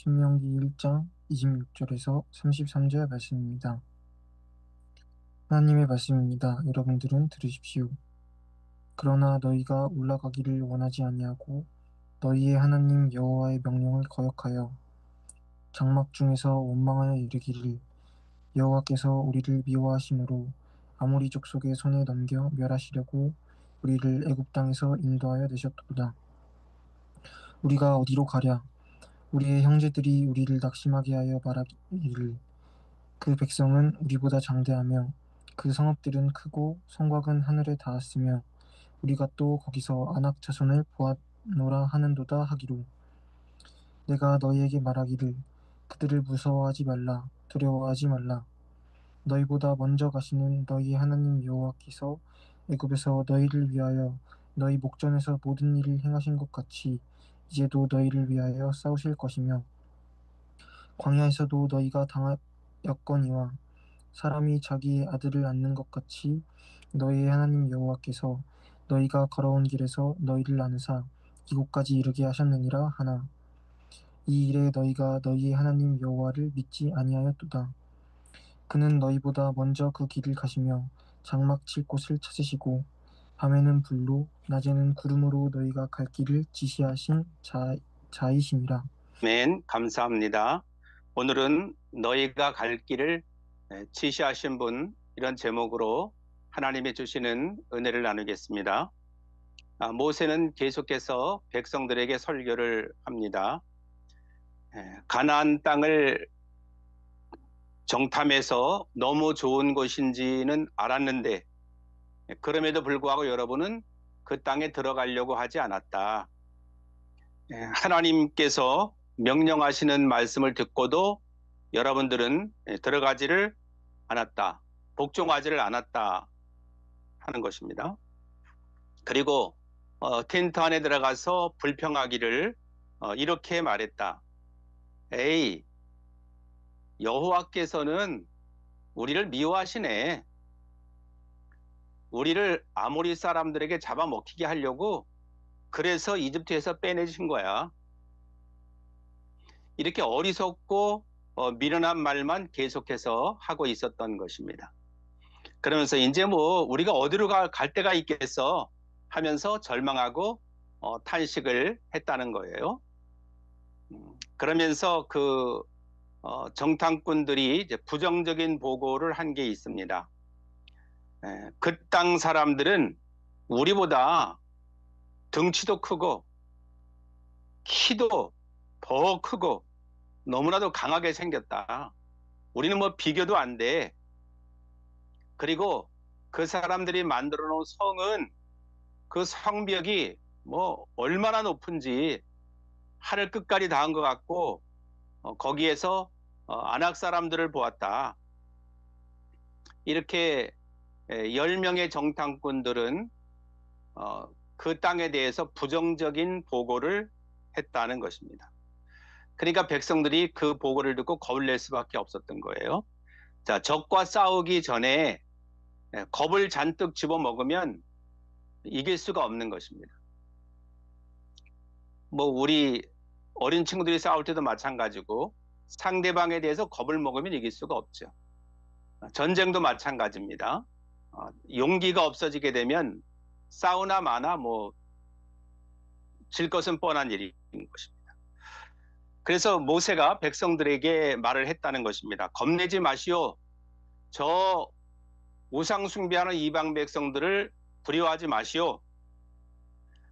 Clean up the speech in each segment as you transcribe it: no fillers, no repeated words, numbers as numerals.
신명기 1장 26절에서 33절 말씀입니다. 하나님의 말씀입니다. 여러분들은 들으십시오. 그러나 너희가 올라가기를 원하지 아니하고 너희의 하나님 여호와의 명령을 거역하여 장막 중에서 원망하여 이르기를 여호와께서 우리를 미워하심으로 아모리 족속의 손에 넘겨 멸하시려고 우리를 애굽 땅에서 인도하여 내셨도다. 우리가 어디로 가랴? 우리의 형제들이 우리를 낙심하게 하여 말하기를 그 백성은 우리보다 장대하며 그 성읍들은 크고 성곽은 하늘에 닿았으며 우리가 또 거기서 아낙 자손을 보았노라 하는도다 하기로 내가 너희에게 말하기를 그들을 무서워하지 말라 두려워하지 말라 너희보다 먼저 가시는 너희 하나님 여호와께서 애굽에서 너희를 위하여 너희 목전에서 모든 일을 행하신 것 같이 이제도 너희를 위하여 싸우실 것이며 광야에서도 너희가 당하였거니와 사람이 자기의 아들을 낳는 것 같이 너희의 하나님 여호와께서 너희가 걸어온 길에서 너희를 나누사 이곳까지 이르게 하셨느니라 하나 이 일에 너희가 너희의 하나님 여호와를 믿지 아니하였도다. 그는 너희보다 먼저 그 길을 가시며 장막 칠 곳을 찾으시고 밤에는 불로 낮에는 구름으로 너희가 갈 길을 지시하신 자이심이라. 아멘. 감사합니다. 오늘은 너희가 갈 길을 지시하신 분, 이런 제목으로 하나님이 주시는 은혜를 나누겠습니다. 모세는 계속해서 백성들에게 설교를 합니다. 가나안 땅을 정탐해서 너무 좋은 곳인지는 알았는데 그럼에도 불구하고 여러분은 그 땅에 들어가려고 하지 않았다. 하나님께서 명령하시는 말씀을 듣고도 여러분들은 들어가지를 않았다. 복종하지를 않았다 하는 것입니다. 그리고 텐트 안에 들어가서 불평하기를 이렇게 말했다. 에이, 여호와께서는 우리를 미워하시네. 우리를 아모리 사람들에게 잡아먹히게 하려고 그래서 이집트에서 빼내신 거야. 이렇게 어리석고 미련한 말만 계속해서 하고 있었던 것입니다. 그러면서 이제 뭐 우리가 어디로 갈 데가 있겠어 하면서 절망하고 탄식을 했다는 거예요. 그러면서 그 정탐꾼들이 이제 부정적인 보고를 한 게 있습니다. 그 땅 사람들은 우리보다 덩치도 크고 키도 더 크고 너무나도 강하게 생겼다. 우리는 뭐 비교도 안 돼. 그리고 그 사람들이 만들어 놓은 성은 그 성벽이 뭐 얼마나 높은지 하늘 끝까지 닿은 것 같고 거기에서 아낙 사람들을 보았다. 이렇게 10명의 정탐꾼들은 그 땅에 대해서 부정적인 보고를 했다는 것입니다. 그러니까 백성들이 그 보고를 듣고 겁을 낼 수밖에 없었던 거예요. 자, 적과 싸우기 전에 겁을 잔뜩 집어먹으면 이길 수가 없는 것입니다. 뭐 우리 어린 친구들이 싸울 때도 마찬가지고 상대방에 대해서 겁을 먹으면 이길 수가 없죠. 전쟁도 마찬가지입니다. 용기가 없어지게 되면 싸우나 마나 뭐 질 것은 뻔한 일인 것입니다. 그래서 모세가 백성들에게 말을 했다는 것입니다. 겁내지 마시오. 저 우상 숭배하는 이방 백성들을 두려워하지 마시오.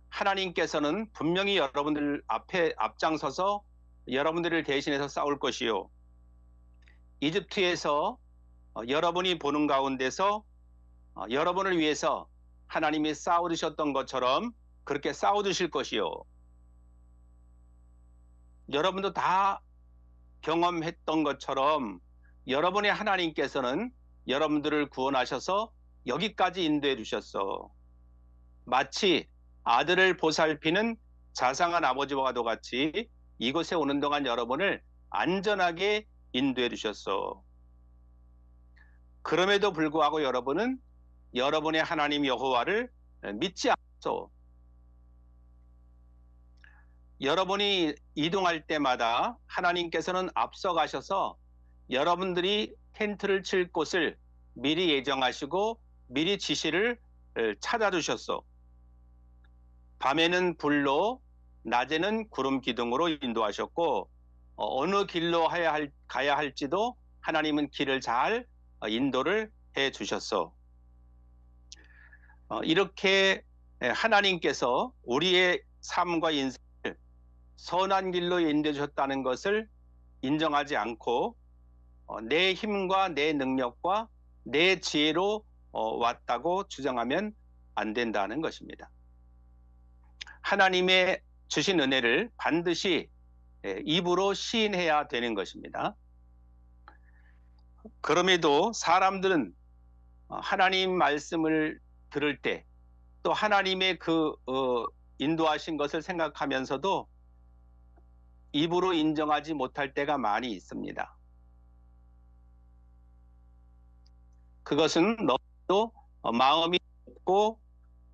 하나님께서는 분명히 여러분들 앞에 앞장서서 여러분들을 대신해서 싸울 것이요. 이집트에서 여러분이 보는 가운데서 여러분을 위해서 하나님이 싸워주셨던 것처럼 그렇게 싸워주실 것이요. 여러분도 다 경험했던 것처럼 여러분의 하나님께서는 여러분들을 구원하셔서 여기까지 인도해 주셨어. 마치 아들을 보살피는 자상한 아버지와도 같이 이곳에 오는 동안 여러분을 안전하게 인도해 주셨어. 그럼에도 불구하고 여러분은 여러분의 하나님 여호와를 믿지 않았어. 여러분이 이동할 때마다 하나님께서는 앞서가셔서 여러분들이 텐트를 칠 곳을 미리 예정하시고 미리 지시를 찾아주셨소. 밤에는 불로, 낮에는 구름 기둥으로 인도하셨고 어느 길로 가야 할지도 하나님은 길을 잘 인도를 해 주셨소. 이렇게 하나님께서 우리의 삶과 인생을 선한 길로 인도해 주셨다는 것을 인정하지 않고 내 힘과 내 능력과 내 지혜로 왔다고 주장하면 안 된다는 것입니다. 하나님의 주신 은혜를 반드시 입으로 시인해야 되는 것입니다. 그럼에도 사람들은 하나님 말씀을 들을 때 또 하나님의 그 인도하신 것을 생각하면서도 입으로 인정하지 못할 때가 많이 있습니다. 그것은 너무도 마음이 좁고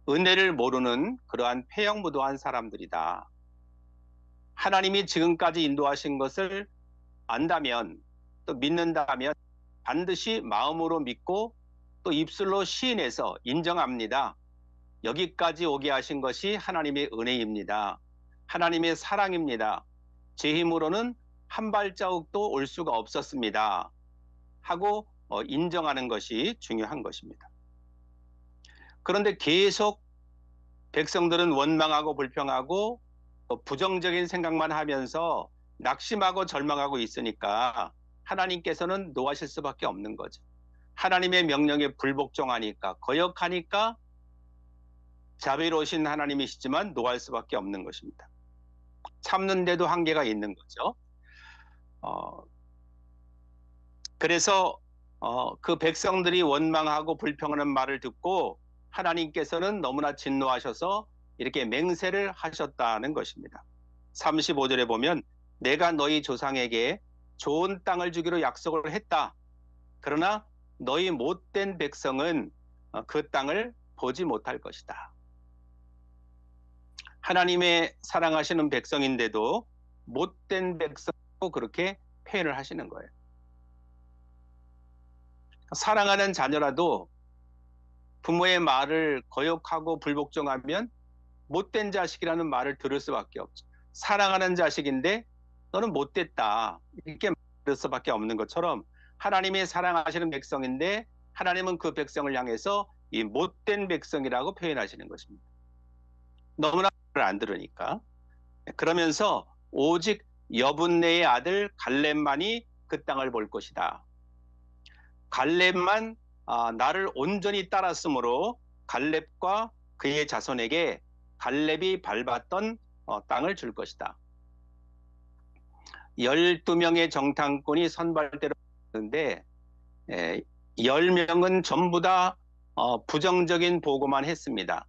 은혜를 모르는 그러한 폐영무도한 사람들이다. 하나님이 지금까지 인도하신 것을 안다면 또 믿는다면 반드시 마음으로 믿고 또 입술로 시인해서 인정합니다. 여기까지 오게 하신 것이 하나님의 은혜입니다. 하나님의 사랑입니다. 제 힘으로는 한 발자국도 올 수가 없었습니다. 하고 인정하는 것이 중요한 것입니다. 그런데 계속 백성들은 원망하고 불평하고 부정적인 생각만 하면서 낙심하고 절망하고 있으니까 하나님께서는 노하실 수밖에 없는 거죠. 하나님의 명령에 불복종하니까, 거역하니까 자비로우신 하나님이시지만 노할 수밖에 없는 것입니다. 참는데도 한계가 있는 거죠. 그래서 그 백성들이 원망하고 불평하는 말을 듣고 하나님께서는 너무나 진노하셔서 이렇게 맹세를 하셨다는 것입니다. 35절에 보면 내가 너희 조상에게 좋은 땅을 주기로 약속을 했다. 그러나 너희 못된 백성은 그 땅을 보지 못할 것이다. 하나님의 사랑하시는 백성인데도 못된 백성도 그렇게 표현을 하시는 거예요. 사랑하는 자녀라도 부모의 말을 거역하고 불복종하면 못된 자식이라는 말을 들을 수밖에 없죠. 사랑하는 자식인데 너는 못됐다 이렇게 들을 수밖에 없는 것처럼 하나님의 사랑하시는 백성인데 하나님은 그 백성을 향해서 이 못된 백성이라고 표현하시는 것입니다. 너무나 안 들으니까. 그러면서 오직 여분네의 아들 갈렙만이 그 땅을 볼 것이다. 갈렙만 나를 온전히 따랐으므로 갈렙과 그의 자손에게 갈렙이 밟았던 땅을 줄 것이다. 12명의 정탐꾼이 선발대로 했는데 10명은 전부 다 부정적인 보고만 했습니다.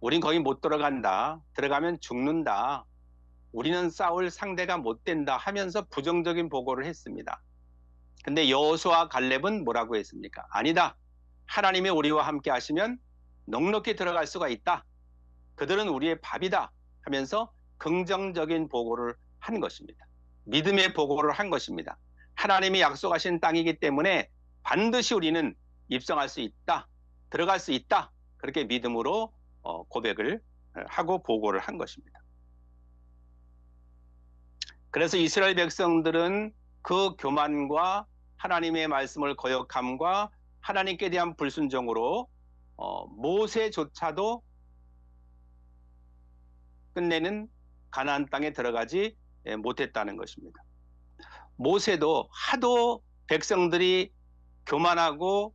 우린 거기 못 들어간다. 들어가면 죽는다. 우리는 싸울 상대가 못 된다 하면서 부정적인 보고를 했습니다. 근데 여호수아와 갈렙은 뭐라고 했습니까? 아니다. 하나님이 우리와 함께 하시면 넉넉히 들어갈 수가 있다. 그들은 우리의 밥이다 하면서 긍정적인 보고를 한 것입니다. 믿음의 보고를 한 것입니다. 하나님이 약속하신 땅이기 때문에 반드시 우리는 입성할 수 있다. 들어갈 수 있다. 그렇게 믿음으로 고백을 하고 보고를 한 것입니다. 그래서 이스라엘 백성들은 그 교만과 하나님의 말씀을 거역함과 하나님께 대한 불순종으로 모세조차도 끝내는 가나안 땅에 들어가지 못했다는 것입니다. 모세도 하도 백성들이 교만하고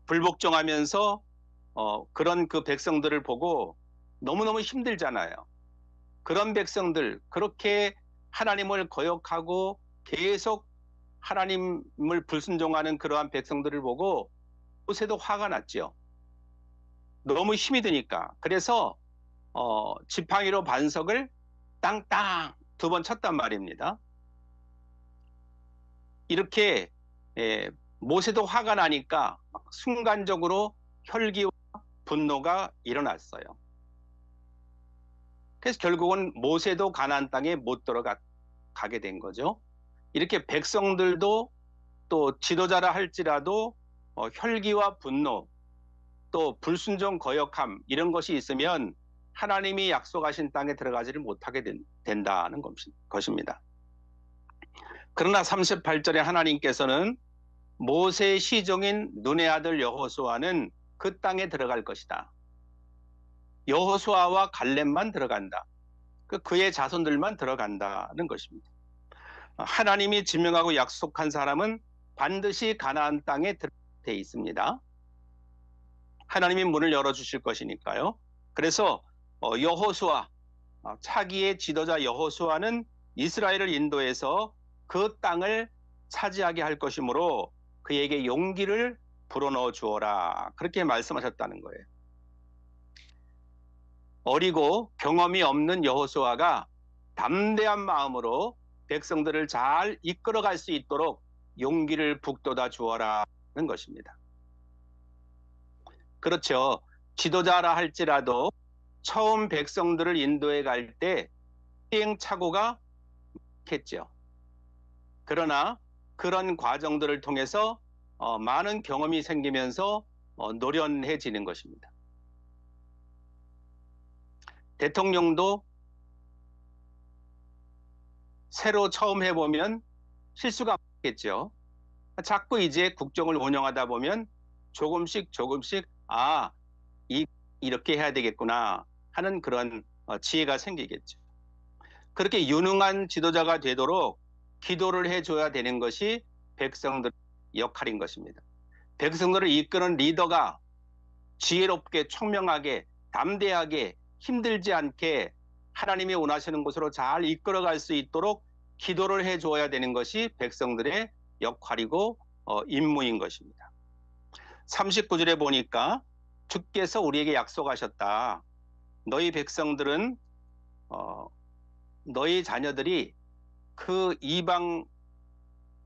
불복종하면서 그런 그 백성들을 보고 너무너무 힘들잖아요. 그런 백성들, 그렇게 하나님을 거역하고 계속 하나님을 불순종하는 그러한 백성들을 보고 모세도 화가 났죠. 너무 힘이 드니까. 그래서 지팡이로 반석을 땅땅 2번 쳤단 말입니다. 이렇게 모세도 화가 나니까 순간적으로 혈기와 분노가 일어났어요. 그래서 결국은 모세도 가나안 땅에 못 들어가게 된 거죠. 이렇게 백성들도 또 지도자라 할지라도 혈기와 분노, 또 불순종 거역함 이런 것이 있으면 하나님이 약속하신 땅에 들어가지를 못하게 된다는 것입니다. 그러나 38절에 하나님께서는 모세의 시종인 눈의 아들 여호수아는 그 땅에 들어갈 것이다. 여호수아와 갈렙만 들어간다. 그의 자손들만 들어간다는 것입니다. 하나님이 지명하고 약속한 사람은 반드시 가나안 땅에 들어가 있습니다. 하나님이 문을 열어주실 것이니까요. 그래서 여호수아, 차기의 지도자 여호수아는 이스라엘을 인도해서 그 땅을 차지하게 할 것이므로 그에게 용기를 불어넣어 주어라. 그렇게 말씀하셨다는 거예요. 어리고 경험이 없는 여호수아가 담대한 마음으로 백성들을 잘 이끌어갈 수 있도록 용기를 북돋아 주어라는 것입니다. 그렇죠. 지도자라 할지라도 처음 백성들을 인도해 갈 때 시행착오가 많겠죠. 그러나 그런 과정들을 통해서 많은 경험이 생기면서 노련해지는 것입니다. 대통령도 새로 처음 해보면 실수가 많겠죠. 자꾸 이제 국정을 운영하다 보면 조금씩 이렇게 해야 되겠구나 하는 그런 지혜가 생기겠죠. 그렇게 유능한 지도자가 되도록 기도를 해줘야 되는 것이 백성들의 역할인 것입니다. 백성들을 이끄는 리더가 지혜롭게 총명하게 담대하게 힘들지 않게 하나님이 원하시는 곳으로 잘 이끌어갈 수 있도록 기도를 해줘야 되는 것이 백성들의 역할이고 임무인 것입니다. 39절에 보니까 주께서 우리에게 약속하셨다. 너희 백성들은 너희 자녀들이 그 이방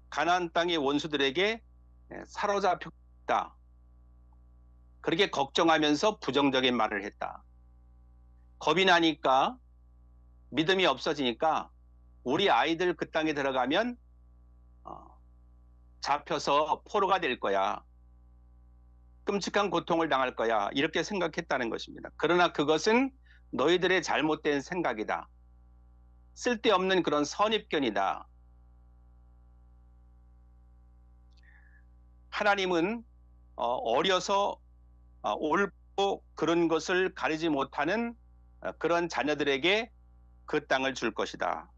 가나안 땅의 원수들에게 사로잡혔다. 그렇게 걱정하면서 부정적인 말을 했다. 겁이 나니까 믿음이 없어지니까 우리 아이들 그 땅에 들어가면 잡혀서 포로가 될 거야. 끔찍한 고통을 당할 거야. 이렇게 생각했다는 것입니다. 그러나 그것은 너희들의 잘못된 생각이다. 쓸데없는 그런 선입견이다. 하나님은 어려서 옳고 그런 것을 가리지 못하는 그런 자녀들에게 그 땅을 줄 것이다.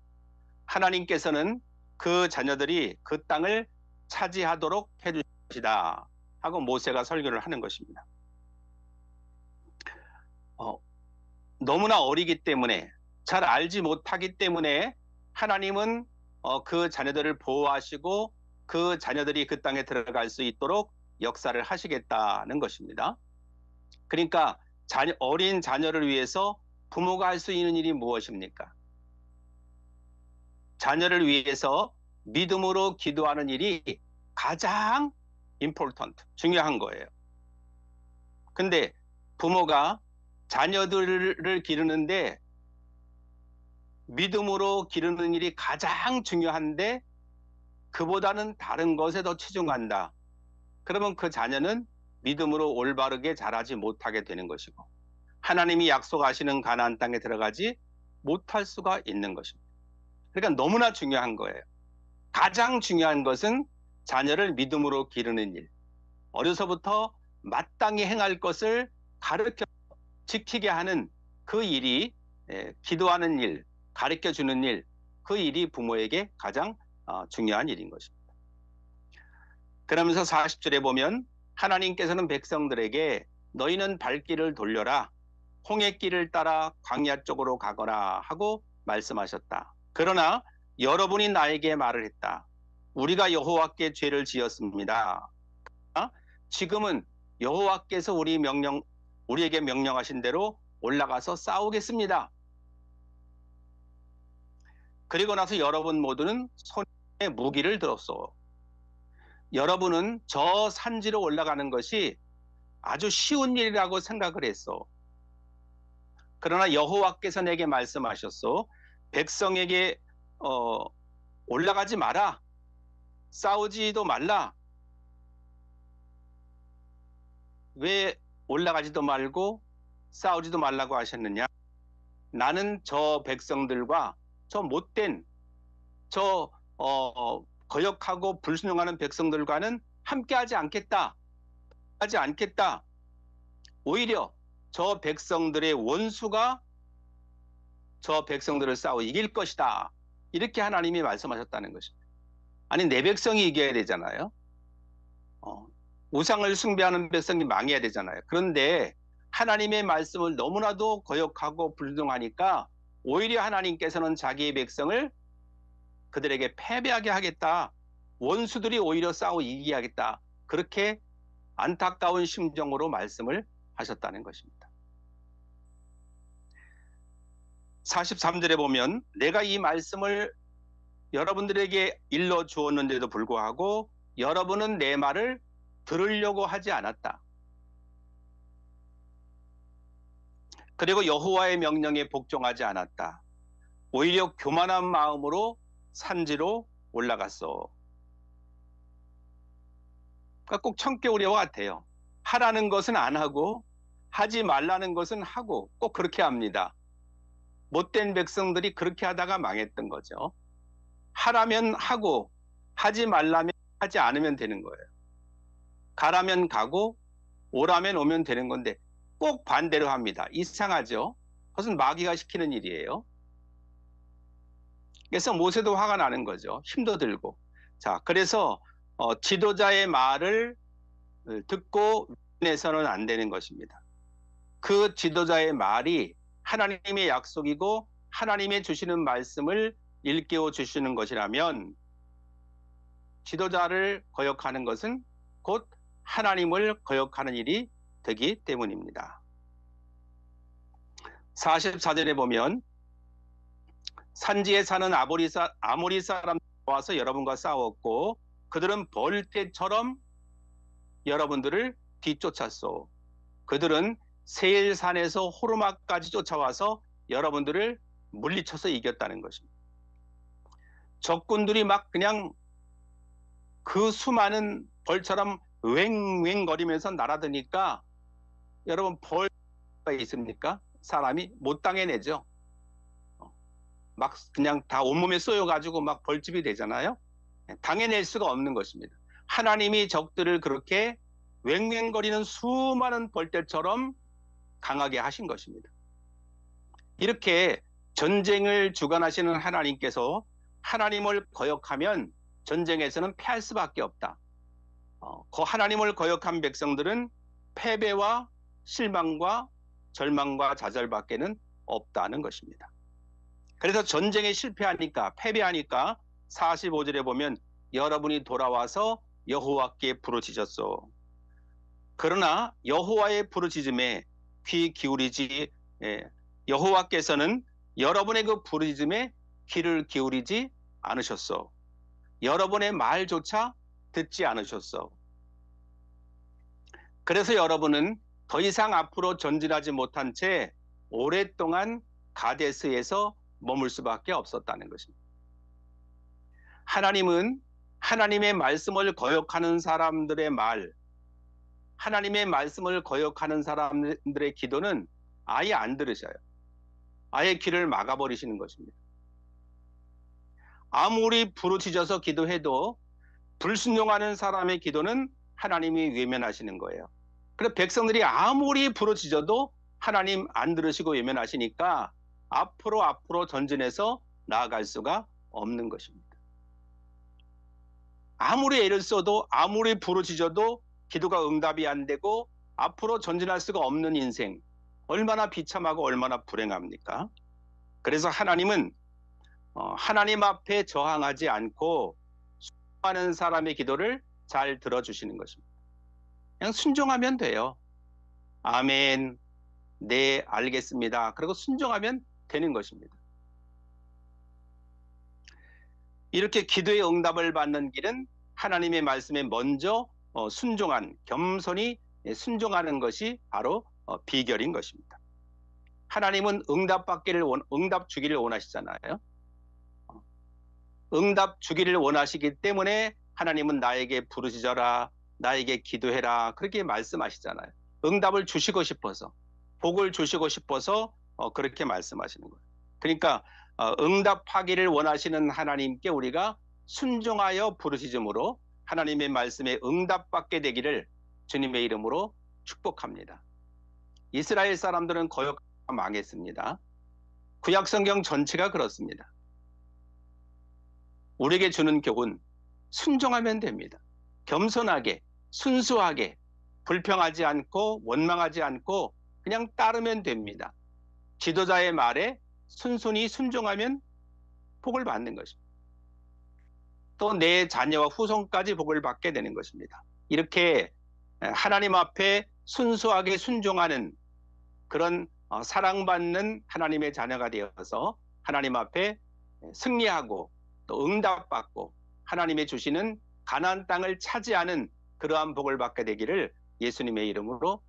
하나님께서는 그 자녀들이 그 땅을 차지하도록 해줄 것이다 하고 모세가 설교를 하는 것입니다. 너무나 어리기 때문에 잘 알지 못하기 때문에 하나님은 그 자녀들을 보호하시고 그 자녀들이 그 땅에 들어갈 수 있도록 역사를 하시겠다는 것입니다. 그러니까 어린 자녀를 위해서 부모가 할 수 있는 일이 무엇입니까? 자녀를 위해서 믿음으로 기도하는 일이 가장 중요한 거예요. 근데 부모가 자녀들을 기르는데 믿음으로 기르는 일이 가장 중요한데 그보다는 다른 것에 더 치중한다. 그러면 그 자녀는 믿음으로 올바르게 자라지 못하게 되는 것이고 하나님이 약속하시는 가나안 땅에 들어가지 못할 수가 있는 것입니다. 그러니까 너무나 중요한 거예요. 가장 중요한 것은 자녀를 믿음으로 기르는 일. 어려서부터 마땅히 행할 것을 가르쳐 지키게 하는 그 일이 기도하는 일, 가르쳐주는 일, 그 일이 부모에게 가장 중요한 일인 것입니다. 그러면서 40절에 보면 하나님께서는 백성들에게 너희는 발길을 돌려라. 홍해길을 따라 광야 쪽으로 가거라 하고 말씀하셨다. 그러나 여러분이 나에게 말을 했다. 우리가 여호와께 죄를 지었습니다. 지금은 여호와께서 우리에게 명령하신 대로 올라가서 싸우겠습니다. 그리고 나서 여러분 모두는 손에 무기를 들었어. 여러분은 저 산지로 올라가는 것이 아주 쉬운 일이라고 생각을 했어. 그러나 여호와께서 내게 말씀하셨소. 백성에게 올라가지 마라. 싸우지도 말라. 왜 올라가지도 말고 싸우지도 말라고 하셨느냐? 나는 저 백성들과 저 못된 저 거역하고 불순종하는 백성들과는 함께하지 않겠다. 하지 않겠다. 오히려 저 백성들의 원수가 저 백성들을 싸워 이길 것이다. 이렇게 하나님이 말씀하셨다는 것입니다. 아니, 내 백성이 이겨야 되잖아요. 우상을 숭배하는 백성이 망해야 되잖아요. 그런데 하나님의 말씀을 너무나도 거역하고 불순종하니까 오히려 하나님께서는 자기의 백성을 그들에게 패배하게 하겠다. 원수들이 오히려 싸워 이기게 하겠다. 그렇게 안타까운 심정으로 말씀을 하셨다는 것입니다. 43절에 보면 내가 이 말씀을 여러분들에게 일러 주었는데도 불구하고 여러분은 내 말을 들으려고 하지 않았다. 그리고 여호와의 명령에 복종하지 않았다. 오히려 교만한 마음으로 산지로 올라갔어. 그러니까 꼭 청개구리와 같아요. 하라는 것은 안 하고 하지 말라는 것은 하고 꼭 그렇게 합니다. 못된 백성들이 그렇게 하다가 망했던 거죠. 하라면 하고 하지 말라면 하지 않으면 되는 거예요. 가라면 가고 오라면 오면 되는 건데 꼭 반대로 합니다. 이상하죠? 그것은 마귀가 시키는 일이에요. 그래서 모세도 화가 나는 거죠. 힘도 들고. 자, 그래서 지도자의 말을 듣고 위내서는 안 되는 것입니다. 그 지도자의 말이 하나님의 약속이고 하나님의 주시는 말씀을 일깨워 주시는 것이라면 지도자를 거역하는 것은 곧 하나님을 거역하는 일이 되기 때문입니다. 44절에 보면 산지에 사는 아모리 사람들이 와서 여러분과 싸웠고 그들은 벌떼처럼 여러분들을 뒤쫓았소. 그들은 세일산에서 호르마까지 쫓아와서 여러분들을 물리쳐서 이겼다는 것입니다. 적군들이 막 그냥 그 수많은 벌처럼 웽웽거리면서 날아드니까 여러분 벌가 있습니까? 사람이 못 당해내죠. 막 그냥 다 온몸에 쏘여가지고 막 벌집이 되잖아요. 당해낼 수가 없는 것입니다. 하나님이 적들을 그렇게 웽웽거리는 수많은 벌떼처럼 강하게 하신 것입니다. 이렇게 전쟁을 주관하시는 하나님께서 하나님을 거역하면 전쟁에서는 패할 수밖에 없다. 그 하나님을 거역한 백성들은 패배와 실망과 절망과 좌절밖에는 없다는 것입니다. 그래서 전쟁에 실패하니까 패배하니까 45절에 보면 여러분이 돌아와서 여호와께 부르짖었소. 그러나 여호와의 부르짖음에 귀 기울이지 여호와께서는 여러분의 그 부르짖음에 귀를 기울이지 않으셨소. 여러분의 말조차 듣지 않으셨소. 그래서 여러분은 더 이상 앞으로 전진하지 못한 채 오랫동안 가데스에서 머물 수밖에 없었다는 것입니다. 하나님은 하나님의 말씀을 거역하는 사람들의 말, 하나님의 말씀을 거역하는 사람들의 기도는 아예 안 들으셔요. 아예 귀를 막아버리시는 것입니다. 아무리 부르짖어서 기도해도 불순종하는 사람의 기도는 하나님이 외면하시는 거예요. 그래서 백성들이 아무리 부르짖어도 하나님 안 들으시고 외면하시니까 앞으로 전진해서 나아갈 수가 없는 것입니다. 아무리 애를 써도 아무리 부르짖어도 기도가 응답이 안 되고 앞으로 전진할 수가 없는 인생, 얼마나 비참하고 얼마나 불행합니까? 그래서 하나님은 하나님 앞에 저항하지 않고 수많은 사람의 기도를 잘 들어주시는 것입니다. 그냥 순종하면 돼요. 아멘, 네, 알겠습니다. 그리고 순종하면 되는 것입니다. 이렇게 기도의 응답을 받는 길은 하나님의 말씀에 먼저 순종한, 겸손히 순종하는 것이 바로 비결인 것입니다. 하나님은 응답 주기를 원하시잖아요. 응답 주기를 원하시기 때문에 하나님은 나에게 부르짖어라, 나에게 기도해라 그렇게 말씀하시잖아요. 응답을 주시고 싶어서, 복을 주시고 싶어서 그렇게 말씀하시는 거예요. 그러니까 응답하기를 원하시는 하나님께 우리가 순종하여 부르짖음으로 하나님의 말씀에 응답받게 되기를 주님의 이름으로 축복합니다. 이스라엘 사람들은 거역하고 망했습니다. 구약성경 전체가 그렇습니다. 우리에게 주는 교훈, 순종하면 됩니다. 겸손하게, 순수하게, 불평하지 않고 원망하지 않고 그냥 따르면 됩니다. 지도자의 말에 순순히 순종하면 복을 받는 것입니다. 또 내 자녀와 후손까지 복을 받게 되는 것입니다. 이렇게 하나님 앞에 순수하게 순종하는 그런 사랑받는 하나님의 자녀가 되어서 하나님 앞에 승리하고 또 응답받고 하나님의 주시는 가나안 땅을 차지하는 그러한 복을 받게 되기를 예수님의 이름으로